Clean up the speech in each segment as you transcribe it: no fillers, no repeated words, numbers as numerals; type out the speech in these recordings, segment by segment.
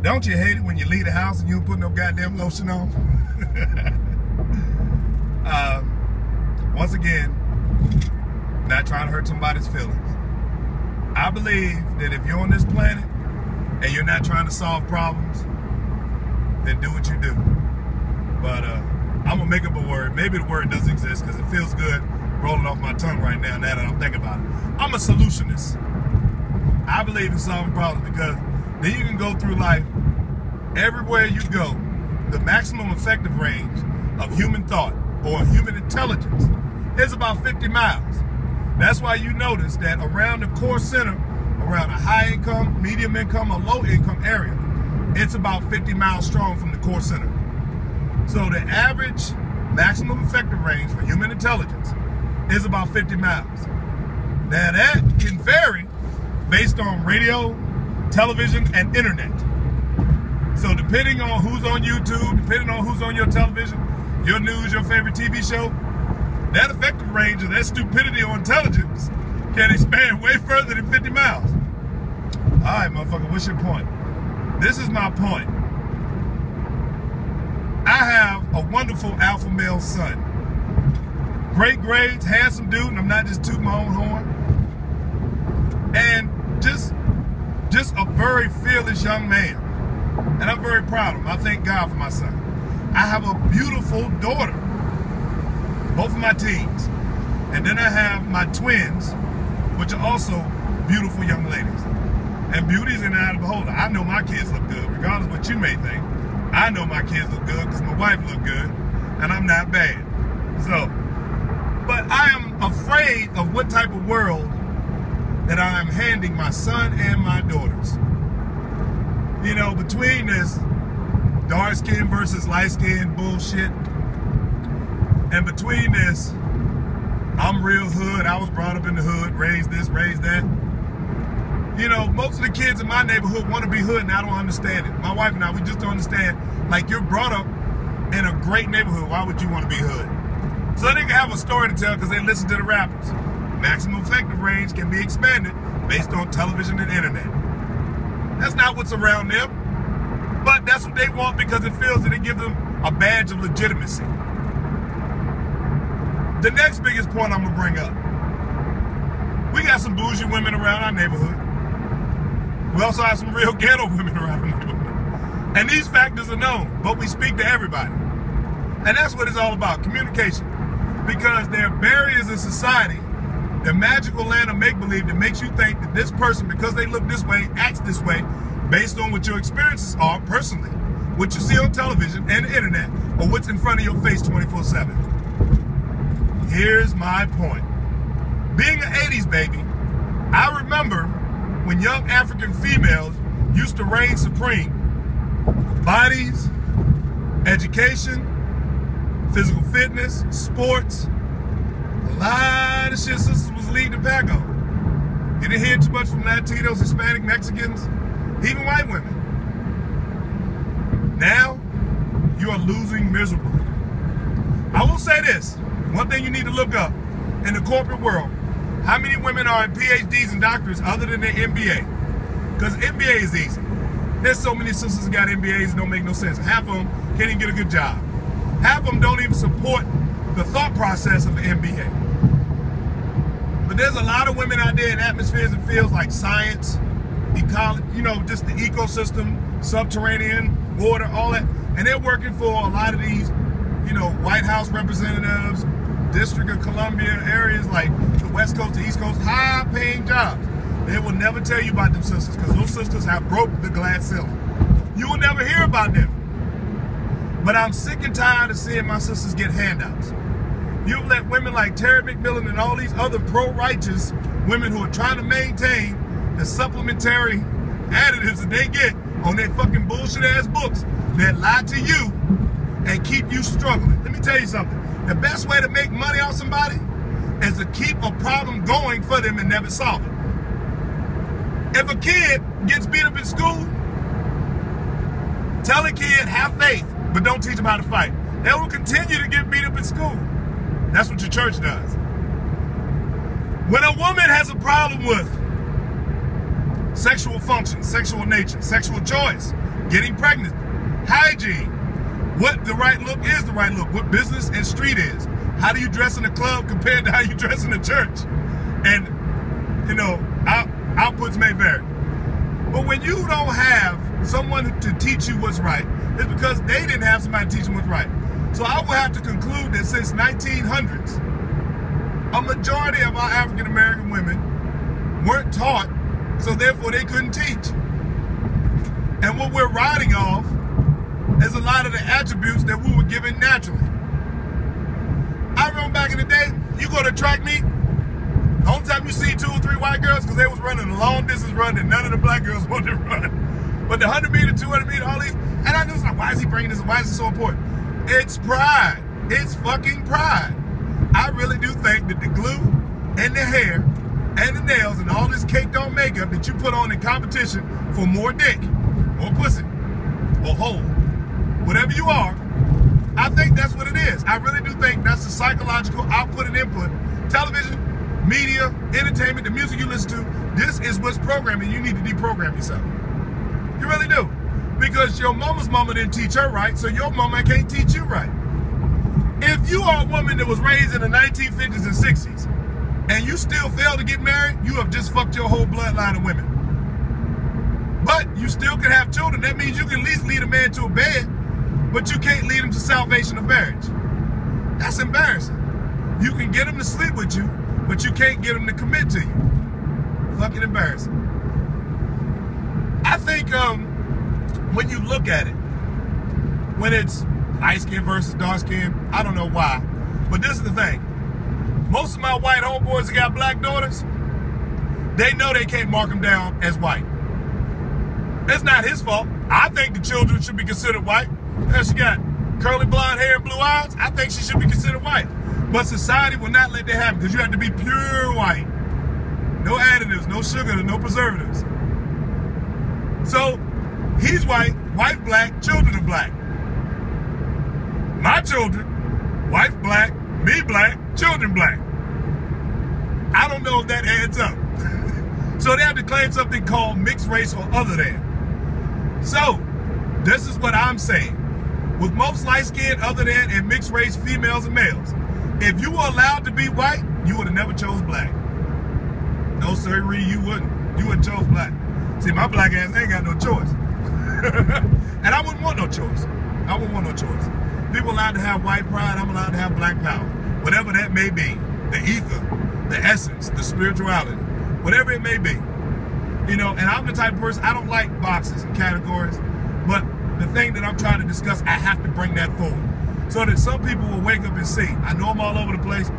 Don't you hate it when you leave the house and you don't put no goddamn lotion on? Once again, not trying to hurt somebody's feelings. I believe that if you're on this planet and you're not trying to solve problems, then do what you do. But I'm gonna make up a word. Maybe the word doesn't exist because it feels good rolling off my tongue right now that I'm thinking about it. I'm a solutionist. I believe in solving problems because then you can go through life. Everywhere you go, the maximum effective range of human thought or human intelligence is about 50 miles. That's why you notice that around the core center, around a high income, medium income, or low income area, it's about 50 miles strong from the core center. So the average maximum effective range for human intelligence is about 50 miles. Now that can vary based on radio, television, and internet. So depending on who's on YouTube, depending on who's on your television, your news, your favorite TV show, that effective range of that stupidity or intelligence can expand way further than 50 miles. All right, motherfucker, what's your point? This is my point. I have a wonderful alpha male son. Great grades, handsome dude, and I'm not just tooting my own horn. And just a very fearless young man. And I'm very proud of him. I thank God for my son. I have a beautiful daughter, both of my teens. And then I have my twins, which are also beautiful young ladies. And beauty's in the eye of the beholder. I know my kids look good, regardless of what you may think. I know my kids look good because my wife look good, and I'm not bad. So, but I am afraid of what type of world that I am handing my son and my daughters. You know, between this dark skin versus light skin bullshit, and between this, I'm real hood, I was brought up in the hood, raised this, raised that. You know, most of the kids in my neighborhood want to be hood, and I don't understand it. My wife and I, we just don't understand. Like, you're brought up in a great neighborhood, why would you want to be hood? So they can have a story to tell because they listen to the rappers. Maximum effective range can be expanded based on television and internet. That's not what's around them, but that's what they want because it feels that it gives them a badge of legitimacy. The next biggest point I'm gonna bring up, we got some bougie women around our neighborhood. We also have some real ghetto women around our neighborhood. And these factors are known, but we speak to everybody. And that's what it's all about, communication. Because there are barriers in society, the magical land of make-believe that makes you think that this person, because they look this way, acts this way, based on what your experiences are personally, what you see on television and the internet, or what's in front of your face 24/7. Here's my point. Being an 80s baby, I remember when young African females used to reign supreme. Bodies, education, physical fitness, sports, a lot of shit sisters was leading the pack on. You didn't hear too much from Latinos, Hispanic, Mexicans, even white women. Now, you are losing miserably. I will say this, one thing you need to look up in the corporate world, how many women are in PhDs and doctorates other than their MBA? Because MBA is easy. There's so many sisters that got MBAs that don't make no sense. Half of them can't even get a good job. Half of them don't even support the thought process of the MBA. But there's a lot of women out there in atmospheres and fields like science, ecology, you know, just the ecosystem, subterranean, water, all that. And they're working for a lot of these, you know, White House representatives, District of Columbia areas like the West Coast, the East Coast, high-paying jobs. They will never tell you about them sisters because those sisters have broke the glass ceiling. You will never hear about them. But I'm sick and tired of seeing my sisters get handouts. You've let women like Terry McMillan and all these other pro-righteous women who are trying to maintain the supplementary additives that they get on their fucking bullshit-ass books that lie to you and keep you struggling. Let me tell you something. The best way to make money off somebody is to keep a problem going for them and never solve it. If a kid gets beat up in school, tell a kid, have faith, but don't teach them how to fight. They will continue to get beat up in school. That's what your church does. When a woman has a problem with sexual function, sexual nature, sexual choice, getting pregnant, hygiene, what the right look is the right look, what business and street is. How do you dress in a club compared to how you dress in a church? And, you know, outputs may vary. But when you don't have someone to teach you what's right, it's because they didn't have somebody to teach them what's right. So I will have to conclude that since 1900s, a majority of our African American women weren't taught, so therefore they couldn't teach. And what we're riding off is a lot of the attributes that we were given naturally. I remember back in the day, you go to track meet, the only time you see 2 or 3 white girls, because they was running a long distance run that none of the black girls wanted to run. But the 100 meter, 200 meter, all these, and I knew, like, why is he bringing this? Why is it so important? It's pride. It's fucking pride. I really do think that the glue and the hair and the nails and all this caked on makeup that you put on in competition for more dick or pussy or hole, whatever you are, I think that's what it is. I really do think that's the psychological output and input. Television, media, entertainment, the music you listen to, this is what's programming. You need to deprogram yourself. You really do. Because your mama's mama didn't teach her right, so your mama can't teach you right. If you are a woman that was raised in the 1950s and 60s, and you still fail to get married, you have just fucked your whole bloodline of women. But you still can have children. That means you can at least lead a man to a bed, but you can't lead him to salvation of marriage. That's embarrassing. You can get him to sleep with you, but you can't get him to commit to you. Fucking embarrassing. I think when you look at it, when it's light skin versus dark skin, I don't know why, but this is the thing. Most of my white homeboys that got black daughters, they know they can't mark them down as white. It's not his fault. I think the children should be considered white. She got curly blonde hair and blue eyes. I think she should be considered white. But society will not let that happen because you have to be pure white. No additives, no sugar, no preservatives. So he's white, wife black, children are black. My children, wife black, me black, children black. I don't know if that adds up. So they have to claim something called mixed race or other than. So this is what I'm saying. With most light-skinned, other than, and mixed race females and males, if you were allowed to be white, you would have never chose black. No, sir, you wouldn't. You wouldn't chose black. See, my black ass ain't got no choice. And I wouldn't want no choice. I wouldn't want no choice. People allowed to have white pride, I'm allowed to have black power. Whatever that may be. The ether, the essence, the spirituality, whatever it may be. You know, and I'm the type of person, I don't like boxes and categories, but the thing that I'm trying to discuss, I have to bring that forward. So that some people will wake up and see. I know I'm all over the place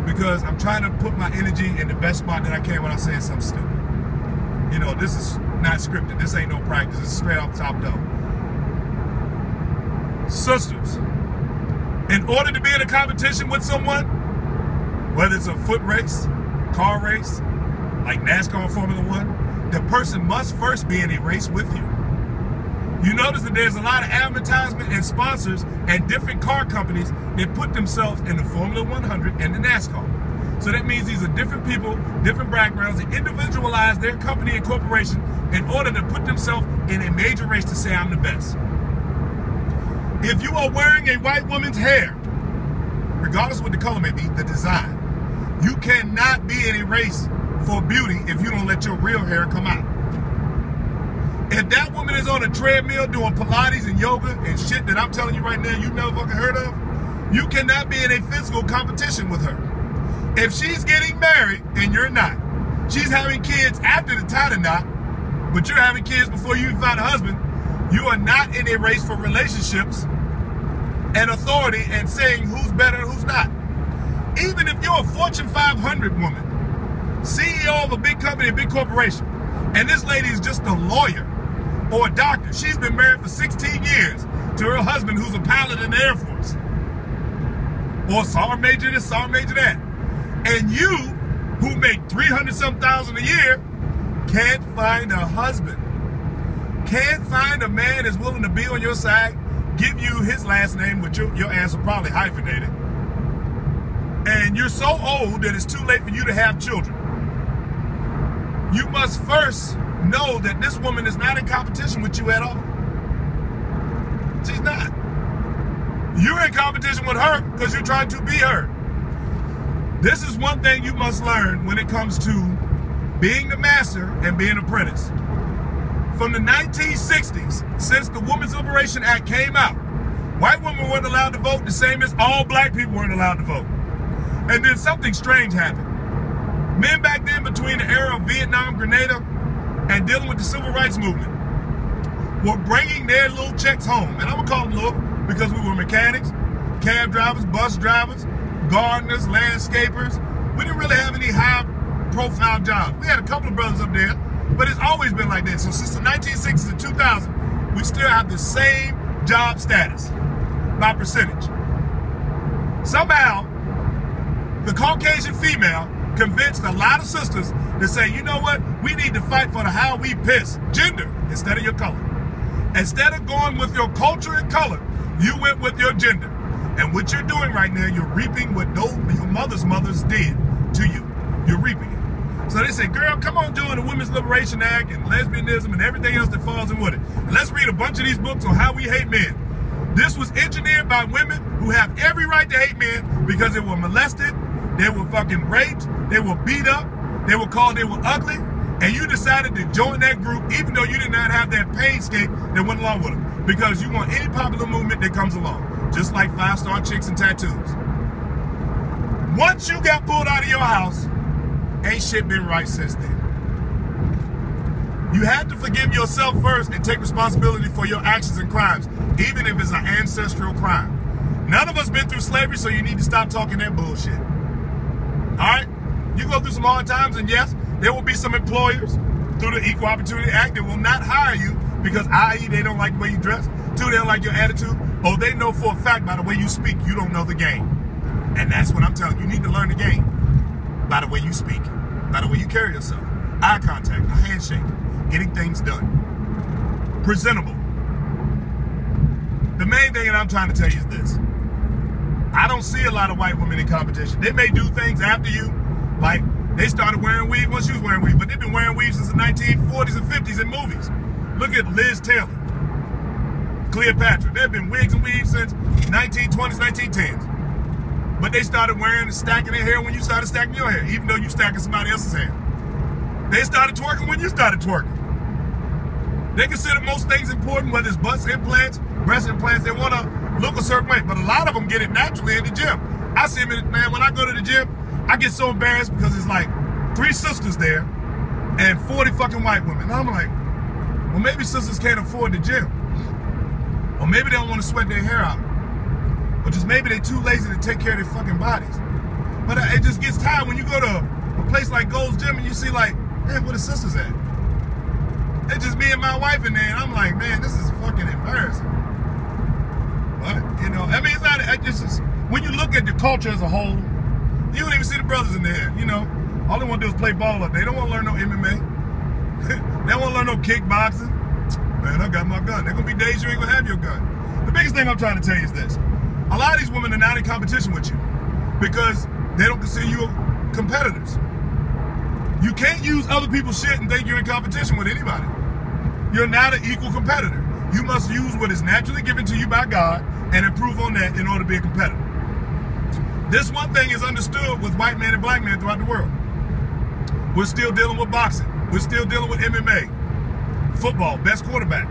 because I'm trying to put my energy in the best spot that I can when I'm saying something stupid. You know, this is not scripted. This ain't no practice. It's straight off the top though. Sisters, in order to be in a competition with someone, whether it's a foot race, car race, like NASCAR or Formula One, the person must first be in a race with you. You notice that there's a lot of advertisement and sponsors and different car companies that put themselves in the Formula 100 and the NASCAR. So that means these are different people, different backgrounds, that individualize their company and corporation in order to put themselves in a major race to say, I'm the best. If you are wearing a white woman's hair, regardless of what the color may be, the design, you cannot be in a race for beauty if you don't let your real hair come out. If that woman is on a treadmill doing Pilates and yoga and shit that I'm telling you right now you never fucking heard of, you cannot be in a physical competition with her. If she's getting married and you're not, she's having kids after the tie knot, but you're having kids before you even find a husband, you are not in a race for relationships and authority and saying who's better and who's not. Even if you're a Fortune 500 woman, CEO of a big company, a big corporation, and this lady is just a lawyer or a doctor. She's been married for 16 years to her husband who's a pilot in the Air Force. Or sergeant major this, sergeant major that. And you, who make $300-something a year, can't find a husband. Can't find a man that's willing to be on your side, give you his last name, which your ass will probably hyphenate it. And you're so old that it's too late for you to have children. You must first know that this woman is not in competition with you at all. She's not. You're in competition with her because you're trying to be her. This is one thing you must learn when it comes to being the master and being an apprentice. From the 1960s, since the Women's Liberation Act came out, white women weren't allowed to vote the same as all black people weren't allowed to vote. And then something strange happened. Men back then, between the era of Vietnam, Grenada, and dealing with the civil rights movement, were bringing their little checks home. And I'm gonna call them little because we were mechanics, cab drivers, bus drivers, gardeners, landscapers. We didn't really have any high-profile jobs. We had a couple of brothers up there, but it's always been like that. So since the 1960s to 2000, we still have the same job status by percentage. Somehow, the Caucasian female convinced a lot of sisters to say, you know what, we need to fight for the how we piss, gender, instead of your color. Instead of going with your culture and color, you went with your gender. And what you're doing right now, you're reaping what your mothers did to you. You're reaping it. So they say, girl, come on, join the Women's Liberation Act and lesbianism and everything else that falls in with it. And let's read a bunch of these books on how we hate men. This was engineered by women who have every right to hate men because they were molested, they were fucking raped, they were beat up, they were called they were ugly, and you decided to join that group even though you did not have that painscape that went along with them because you want any popular movement that comes along, just like 5-star chicks and tattoos. Once you got pulled out of your house, ain't shit been right since then. You have to forgive yourself first and take responsibility for your actions and crimes, even if it's an ancestral crime. None of us been through slavery, so you need to stop talking that bullshit. All right? You go through some hard times, and yes, there will be some employers through the Equal Opportunity Act that will not hire you because, i.e., they don't like the way you dress, 2, they don't like your attitude, or they know for a fact by the way you speak, you don't know the game. And that's what I'm telling you. You need to learn the game by the way you speak, by the way you carry yourself. Eye contact, a handshake, getting things done. Presentable. The main thing that I'm trying to tell you is this. I don't see a lot of white women in competition. They may do things after you, like they started wearing weave when she was wearing weave, but they've been wearing weave since the 1940s and 50s in movies. Look at Liz Taylor, Cleopatra. They've been wigs and weaves since 1920s, 1910s. But they started wearing and stacking their hair when you started stacking your hair, even though you stacking somebody else's hair. They started twerking when you started twerking. They consider most things important, whether it's bust implants, breast implants. They want to look a certain way, but a lot of them get it naturally in the gym. I see them in it, man, when I go to the gym, I get so embarrassed because it's like 3 sisters there and 40 fucking white women. And I'm like, well, maybe sisters can't afford the gym. Or maybe they don't want to sweat their hair out. Or just maybe they're too lazy to take care of their fucking bodies. But it just gets tired when you go to a place like Gold's Gym and you see like, man, where the sisters at? It's just me and my wife in there, and I'm like, man, this is fucking embarrassing. But, you know, I mean, it's not, it's just, when you look at the culture as a whole, you don't even see the brothers in there, you know. All they want to do is play ball up. They don't want to learn no MMA. They don't want to learn no kickboxing. Man, I got my gun. There going to be days you ain't going to have your gun. The biggest thing I'm trying to tell you is this. A lot of these women are not in competition with you because they don't consider you competitors. You can't use other people's shit and think you're in competition with anybody. You're not an equal competitor. You must use what is naturally given to you by God and improve on that in order to be a competitor. This one thing is understood with white men and black men throughout the world. We're still dealing with boxing. We're still dealing with MMA, football, best quarterback.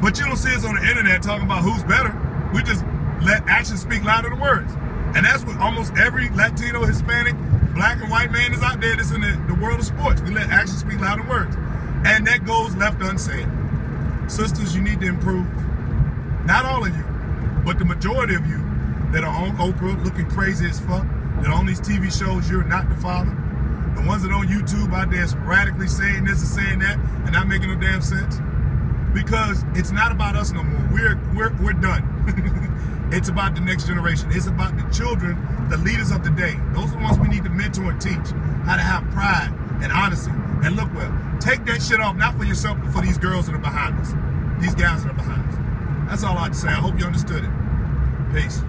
But you don't see us on the internet talking about who's better. We just let actions speak louder than words. And that's what almost every Latino, Hispanic, black and white man is out there that's in the world of sports. We let actions speak louder than words. And that goes left unsaid. Sisters, you need to improve. Not all of you, but the majority of you that are on Oprah looking crazy as fuck, that are on these TV shows, you're not the father. The ones that are on YouTube out there sporadically saying this and saying that and not making no damn sense. Because it's not about us no more. We're done. It's about the next generation. It's about the children, the leaders of the day. Those are the ones we need to mentor and teach how to have pride and honesty. And look, well, take that shit off, not for yourself, but for these girls that are behind us. These guys that are behind us. That's all I have to say. I hope you understood it. Peace.